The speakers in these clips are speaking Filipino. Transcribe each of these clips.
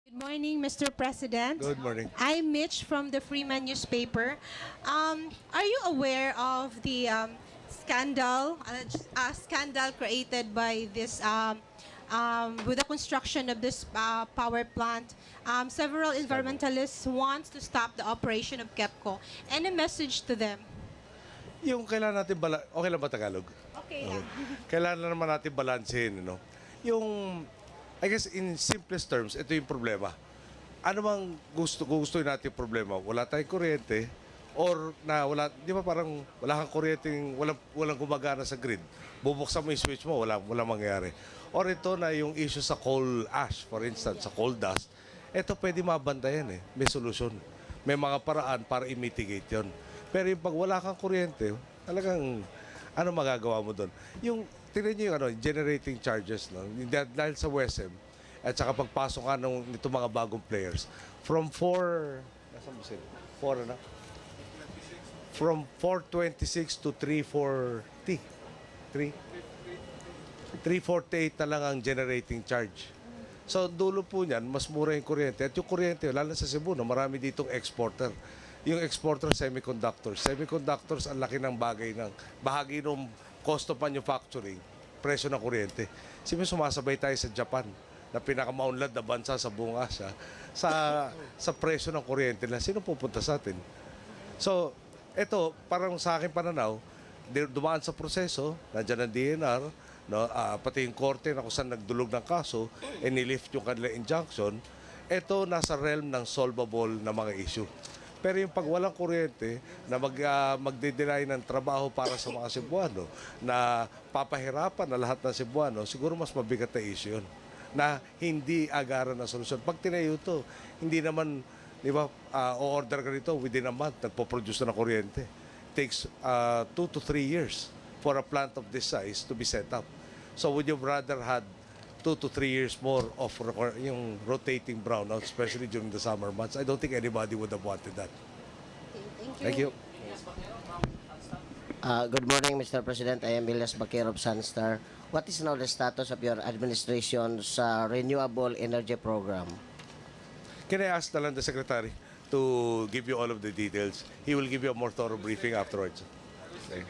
Good morning, Mr. President. Good morning. I'm Mitch from the Freeman newspaper. Are you aware of the scandal created by this with the construction of this power plant? Several environmentalists want to stop the operation of KEPCO. Any message to them? Yung kailangan natin okay lang ba Tagalog? Okay lang. Kailangan naman natin balansehin, Yung, I guess in simplest terms, ito yung problema. Ano bang gusto natin problema? Wala tayong kuryente or di ba parang wala kang kuryente, walang gumagana sa grid. Bubuksan mo yung switch mo, wala mangyayari. Or ito na yung issue sa coal ash, for instance, sa coal dust. Ito pwede mabantayan may solusyon. May mga paraan para i-mitigate yon. Pero yung pag wala kang kuryente, talagang ano magagawa mo doon? Yung tingnan niyo yung generating charges dahil sa WESM at saka pagpasok ka nito mga bagong players from 4 nasa mo sila? 4 na? From 426 to 340. 348 na lang ang generating charge. So dulo po niyan, mas mura yung kuryente. At yung kuryente, lalo sa Cebu, marami ditong exporter. Yung exporter semiconductors. Semiconductors, ang laki ng bahagi ng cost of manufacturing, presyo ng kuryente. Siyempre sumasabay tayo sa Japan, na pinakamaunlad na bansa sa buong Asia, sa presyo ng kuryente na sino pupunta sa atin? So, ito, parang sa akin pananaw, dumaan sa proseso, nandiyan ang DNR, pati yung korte na kung saan nagdulog ng kaso, nilift yung kanilang injunction, ito nasa realm ng solvable na mga issue. Pero yung pag walang kuryente na magde-deny ng trabaho para sa mga Cebuano, na papahirapan na lahat ng Cebuano, siguro mas mabigat na issue yun, na hindi agaran na solusyon. Pag tinayo ito, hindi naman, di ba, o-order ka nito within a month, nagpo-produce na ng kuryente. It takes 2 to 3 years for a plant of this size to be set up. So would you rather had 2 to 3 years more of yung rotating brownout, especially during the summer months? I don't think anybody would have wanted that. Thank you. Good morning, Mr. President. I am Elias Bakir of Sunstar. What is now the status of your administration's renewable energy program? Can I ask the Secretary to give you all of the details? He will give you a more thorough briefing afterwards. Okay.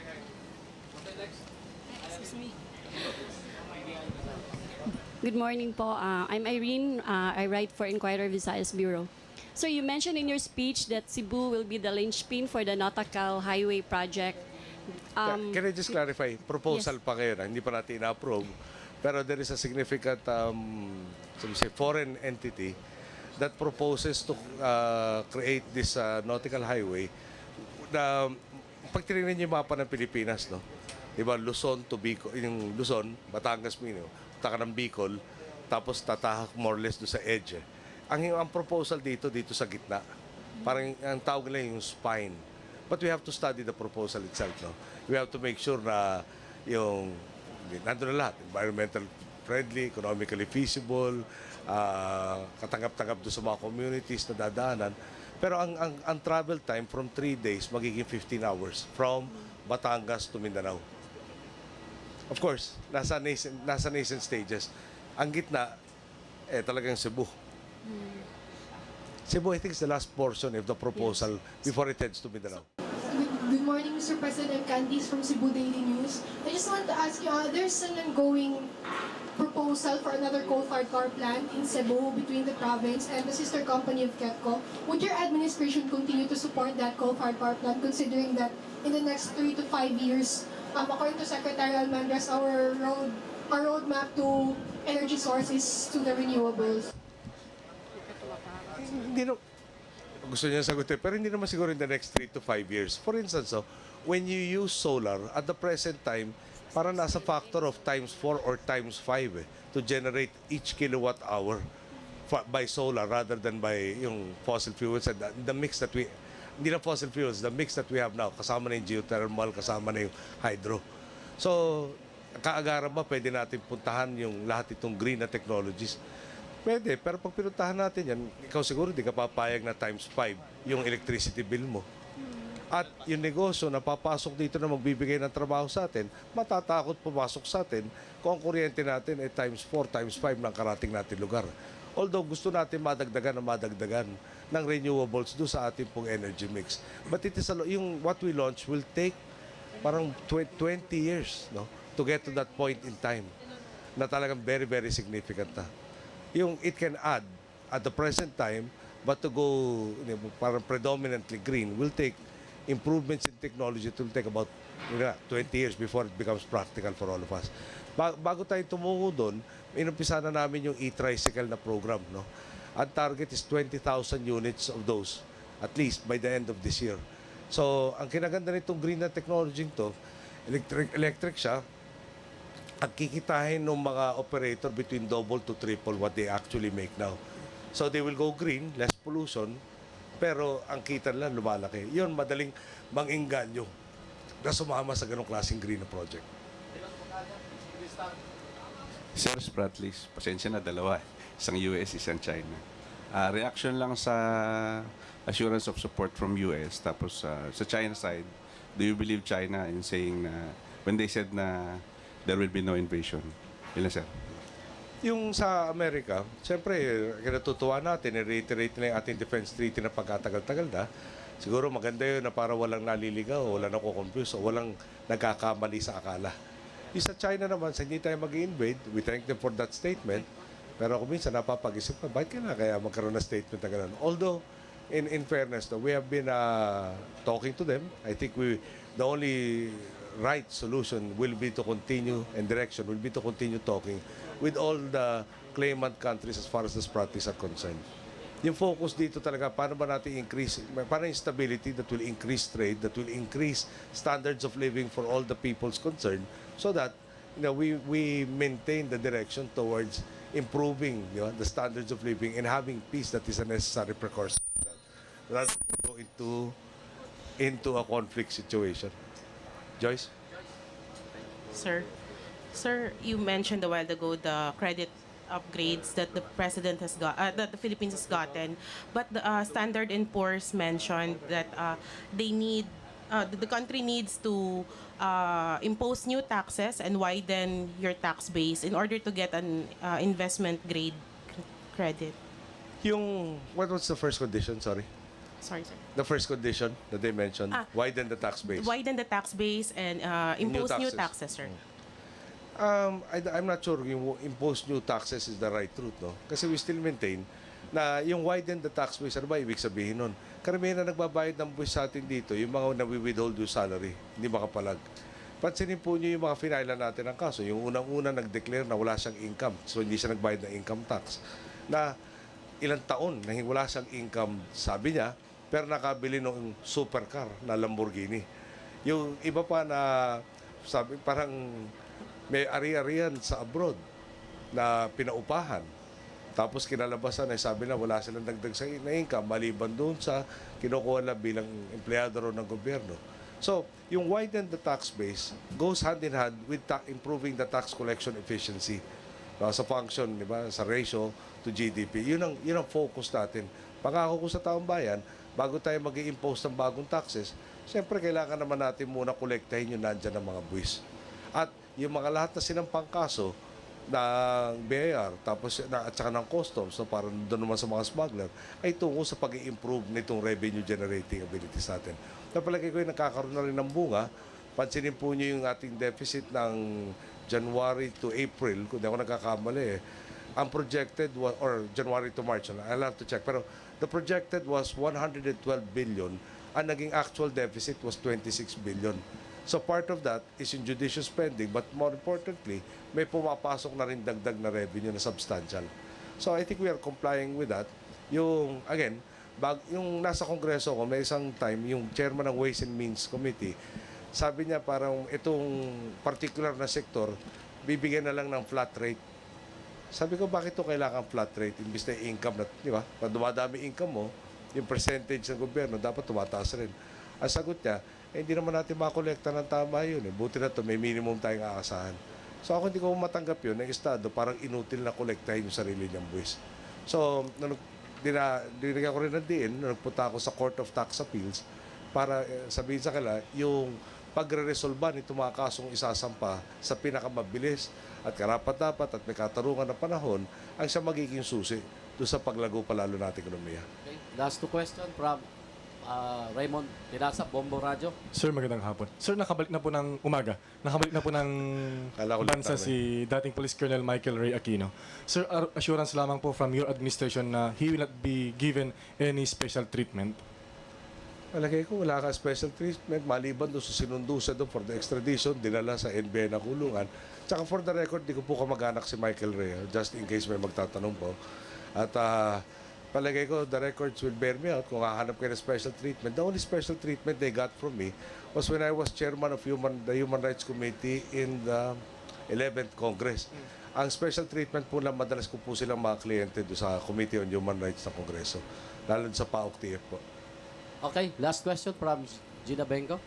Good morning po. I'm Irene. I write for Inquirer Visayas Bureau. So you mentioned in your speech that Cebu will be the linchpin for the Nautical Highway project. Can I just clarify? Proposal Yes. pa kayo na, hindi pa natin na-approve. Pero there is a significant foreign entity that proposes to create this nautical highway. Pag tinignan niyo yung mapa ng Pilipinas, diba, Luzon to Bicol, yung Luzon, Batangas, punta ka ng Bicol, tapos tatahak more or less doon sa edge. Ang proposal dito sa gitna. Parang ang tawag nila yung spine. But we have to study the proposal itself. We have to make sure na nandun na lahat. Environmental friendly, economically feasible, katanggap-tanggap doon sa mga communities na dadaanan. Pero ang travel time from 3 days, magiging 15 hours from Batangas to Mindanao. Of course, nasa nascent stages. Ang gitna, talagang Cebu. Cebu, I think, is the last portion of the proposal before it heads to Mindanao. Good morning, Mr. President. Candice from Cebu Daily News. I just want to ask you, there's an ongoing proposal for another coal-fired power plant in Cebu between the province and the sister company of KEPCO. Would your administration continue to support that coal-fired power plant, considering that in the next 3 to 5 years, according to Secretary Almendras, our roadmap to energy sources to the renewables? Hindi na, gusto niya sagutin, pero hindi naman siguro in the next 3 to 5 years. For instance, when you use solar, at the present time, parang nasa factor of times 4 or times 5 to generate each kilowatt hour by solar rather than by yung fossil fuels and the mix that hindi na fossil fuels, the mix that we have now, kasama na yung geothermal, kasama na yung hydro. So, kaagaran ba pwede natin puntahan yung lahat itong green na technologies? Pwede, pero pag pinuntahan natin yan, ikaw siguro di ka papayag na times 5 yung electricity bill mo. At yung negosyo na papasok dito na magbibigay ng trabaho sa atin, matatakot pumasok sa atin kung ang kuryente natin ay times 4, times 5 ng karating natin lugar. Although gusto natin madagdagan ng renewables do sa ating pong energy mix. But it is yung what we launch will take parang 20 years, no, to get to that point in time na talagang very, very significant na. Yung it can add at the present time, but to go parang predominantly green will take improvements in technology. It will take about 20 years before it becomes practical for all of us. Bago tayo tumungo doon, inumpisa na namin yung e-tricycle na program. No? Ang target is 20,000 units of those, at least by the end of this year. So, ang kinaganda nitong green na technology to, electric siya, at kikitahin ng mga operator between double to triple what they actually make now. So, they will go green, less pollution, pero ang kita nila lumalaki. Yun, madaling mang-engganyo na sumama sa ganong klaseng green na project. Sir Spratleys, pasensya na dalawa. Isang US, isang China. Reaction lang sa assurance of support from US. Tapos sa China side, do you believe China in saying na when they said na there will be no invasion? Ilan, sir? Yung sa Amerika, siyempre, kinatutuwa natin, i-reiterate nila yung ating defense treaty na pagkatagal-tagal na. Siguro maganda yun na para walang naliligaw, walang nakukonfuse, o walang nagkakamali sa akala. Yung sa China naman, sa hindi tayo mag-invade, we thank them for that statement. Pero ako minsan napapag-isip ka, bakit kaya magkaroon na statement na gano'n? Although, in fairness, we have been talking to them. I think the only right solution will be to continue, and direction will be to continue talking with all the claimant countries as far as the practice are concerned. Yung focus dito talaga, paano ba natin increase, paano yung stability that will increase trade, that will increase standards of living for all the peoples concerned, so that we maintain the direction towards improving the standards of living and having peace that is a necessary precursor to that, rather than go into a conflict situation. Joyce? Sir, you mentioned a while ago the credit upgrades that the president has got, that the Philippines has gotten, but the Standard & Poor's mentioned that the country needs to impose new taxes and widen your tax base in order to get an investment grade credit. What was the first condition? Sorry. Sorry, sir. The first condition that they mentioned, widen the tax base. Widen the tax base and impose new taxes, sir. I'm not sure yung impose new taxes is the right route, no? Kasi we still maintain na yung widen the tax base, ano ba ibig sabihin nun? Karamihan na nagbabayad ng buwis sa atin dito, yung mga nawi-withhold yung salary, hindi makapalag. Pansinin po nyo yung mga finailan natin ng kaso. Yung unang-una nag-declare na wala siyang income, so hindi siya nagbayad ng income tax. Na ilang taon na wala siyang income, sabi niya, pero nakabili ng supercar na Lamborghini. Yung iba pa na sabi parang may ari-arian sa abroad na pinaupahan. Tapos kinalabasan ay sabi na wala silang dagdag sa income maliban doon sa kinukuha na bilang empleyado ng gobyerno. So, yung widen the tax base goes hand in hand with improving the tax collection efficiency. Sa function, di ba, sa ratio to GDP. Yun ang focus natin. Pangako ko sa taong bayan, bago tayo mag-i-impose ng bagong taxes, siyempre kailangan naman natin muna kolektahin yung nandyan ng mga buwis. At yung mga lahat na sinampang kaso ng BIR, tapos at saka ng customs, so parang doon naman sa mga smuggler, ay tungo sa pag-i-improve nitong revenue generating abilities natin. Napalagay ko yung nakakaroon na rin ng bunga. Pansinin po nyo yung ating deficit ng January to April, kung di ako nagkakamali ang projected was, or January to March, I'll have to check, pero the projected was 112 billion, ang naging actual deficit was 26 billion. So part of that is in judicious spending, but more importantly, may pumapasok na rin dagdag na revenue na substantial. So I think we are complying with that. Yung, again, yung nasa Kongreso ko, may isang time, yung chairman ng Ways and Means Committee, sabi niya parang itong particular na sektor, bibigyan na lang ng flat rate. Sabi ko, bakit ito kailangan flat rate? Imbis na income na, di ba? Pag dumadami income mo, yung percentage ng gobyerno, dapat tumataas rin. Ang sagot niya, hindi naman natin makolekta ng tama yun. Buti na ito, may minimum tayong aasahan. So ako hindi ko matanggap yun, ng Estado, parang inutil na kolektahin yung sarili niyang buwis. So, dinigyan ko rin ng diin, nagpunta ako sa Court of Tax Appeals, para sabihin sa kanila yung pagre-resolba nitong mga kasong isasampa sa pinakamabilis at karapat-dapat at may katarungan na panahon ang siya magiging susi doon sa paglago palalo nating ekonomiya. Okay. Last 2 question from Raymond Tirasa, Bombo Radio. Sir, magandang hapon. Sir, nakabalik na po ng umaga. Nakabalik na po ng Kala ko bansa lang si dating Police Colonel Michael Ray Aquino. Sir, assurance lamang po from your administration na he will not be given any special treatment. Malagay ko, wala ka special treatment maliban doon sa sinundo sa doon for the extradition, dinala sa NBI na kulungan. Tsaka for the record, di ko po kamag-anak si Michael Ray, just in case may magtatanong po. At palagay ko, the records will bear me out kung hahanap kayo ng special treatment. The only special treatment they got from me was when I was chairman of the Human Rights Committee in the 11th Congress. Ang special treatment po lang, madalas ko po silang mga kliyente doon sa Committee on Human Rights ng Kongreso, lalo sa PAOK-TF po. Okay, last question from Gina Bengo.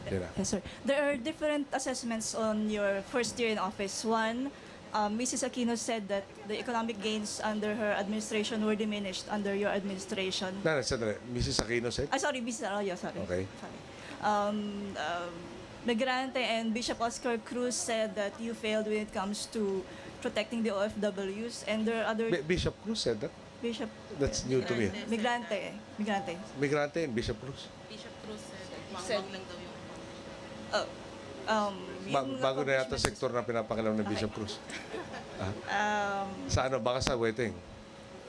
Yan na. Yes, sir. There are different assessments on your first year in office. One, Mrs. Aquino said that the economic gains under her administration were diminished under your administration. Sandali. Mrs. Aquino said? Sorry, Mrs. Arroyo, sorry. Okay. Sorry. Migrante and Bishop Oscar Cruz said that you failed when it comes to protecting the OFWs, and there are other... Bishop Cruz said that? Bishop... That's new to me. Migrante. Migrante and Bishop Cruz. Bishop Cruz Said- wag lang daw yung Bago na yata sektor na pinapakilam ng Bishop Cruz. Sa ano? Baka sa wedding.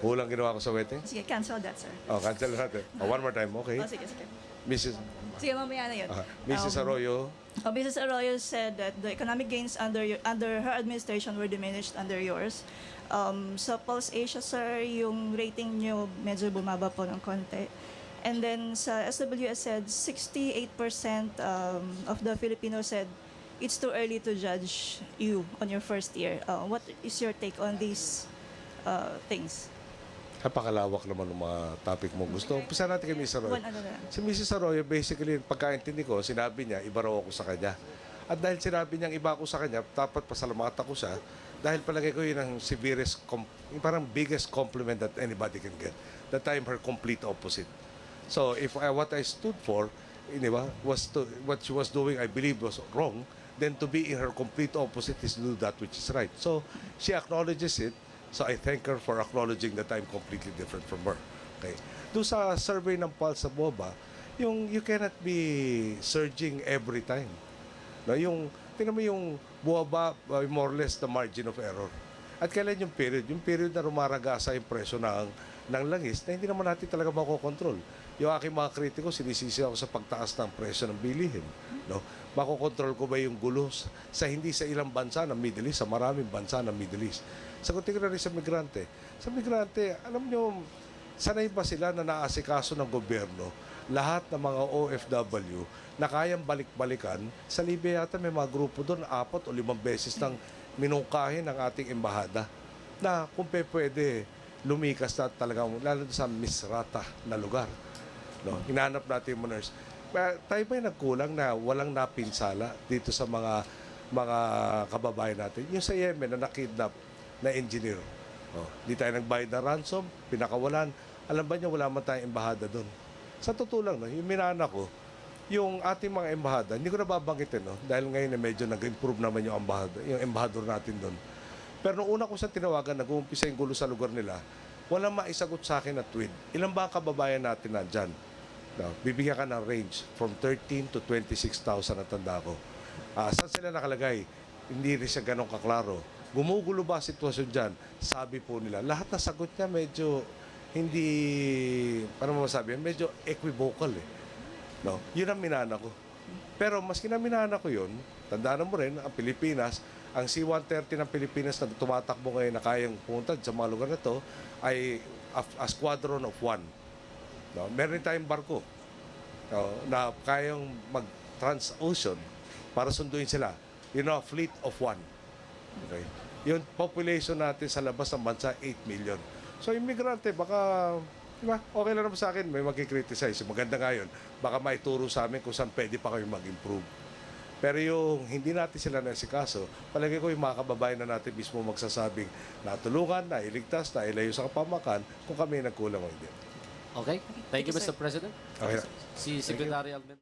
Kulang ginawa ko sa wedding? Sige, cancel that, sir. Cancel natin. One more time, okay? Sige. Mrs. Sige, mamaya na yun. Mrs. Arroyo, Mrs. Arroyo said that the economic gains under her administration were diminished under yours. Sa Pulse Asia, sir, yung rating nyo medyo bumaba po ng konti. And then sa SWS said 68% of the Filipinos said it's too early to judge you on your first year. What is your take on these things? napakalawak naman ng mga topic mo gusto. Umpisa natin kay Mrs. Arroyo. Si Mrs. Arroyo, basically, pagkaintindi ko, sinabi niya, iba raw ako sa kanya. At dahil sinabi niyang iba ako sa kanya, dapat pasalamatan ko siya dahil palagay ko yun ang severest, parang biggest compliment that anybody can get. That I'm her complete opposite. So, if what I stood for, what she was doing, I believe was wrong, then to be in her complete opposite is to do that which is right. So, she acknowledges it. So, I thank her for acknowledging that I'm completely different from her. Okay. Doon sa survey ng Pulse sa BOBA, you cannot be surging every time. No, tingnan mo yung buwaba, more or less the margin of error. At kailan yung period? Yung period na rumaraga sa impresyo ng langis na hindi naman natin talaga makokontrol. Yung aking mga kritiko, sinisisi ako sa pagtaas ng presyo ng bilihin. No? Makokontrol ko ba yung gulo sa hindi sa ilang bansa ng Middle East, sa maraming bansa ng Middle East? Sagutin ko na rin sa migrante. Sa migrante, alam nyo, sanay ba sila na naasikaso ng gobyerno lahat ng mga OFW na kayang balik-balikan? Sa Libya yata may mga grupo doon, 4 o 5 beses nang minukahin ng ating embahada na kung pwede lumikas na talagang, lalo sa misrata na lugar. No? Hinahanap natin yung nurse. Tayo ba'y nagkulang na walang napinsala dito sa mga kababayan natin? Yung sa Yemen na nakidnap na engineer. Di tayo nagbayad ng ransom, pinakawalan. Alam ba niya, wala man tayong embahada doon. Sa totoo lang, no, yung minana ko, yung ating mga embahada, hindi ko na babanggitin, no, dahil ngayon na medyo nag-improve naman yung embahador natin doon. Pero nung una ko sa tinawagan, nag-uumpisa yung gulo sa lugar nila, walang maisagot sa akin na tweet. Ilan ba ang kababayan natin na dyan? No, bibigyan ka ng range from 13 to 26,000 na tanda ko. Saan sila nakalagay? Hindi rin siya ganun kaklaro. Gumugulo ba ang sitwasyon dyan? Sabi po nila, lahat na sagot niya medyo hindi, paano mo masabi, medyo equivocal eh. No? Yun ang minana ko. Pero maski na minana ko yun, tandaan mo rin, ang Pilipinas, ang C-130 ng Pilipinas na tumatakbo ngayon na kayang pumunta sa mga lugar na to ay a squadron of one. No? Meron tayong barko na kayang mag-trans-ocean para sunduin sila. A fleet of one. Okay? Yung population natin sa labas ng bansa, 8 million. So, immigrante, baka, diba, okay lang naman sa akin, may mag-criticize. Maganda nga yun. Baka maituro sa amin kung saan pwede pa kami mag-improve. Pero yung hindi natin sila nasikaso, palagi ko yung mga kababayan na natin mismo magsasabing natulungan, nailigtas, nailayo sa kapamakan kung kami nagkulang o hindi. Okay? Thank you, you, sir. Mr. President. Okay na. Si Secretary Almen.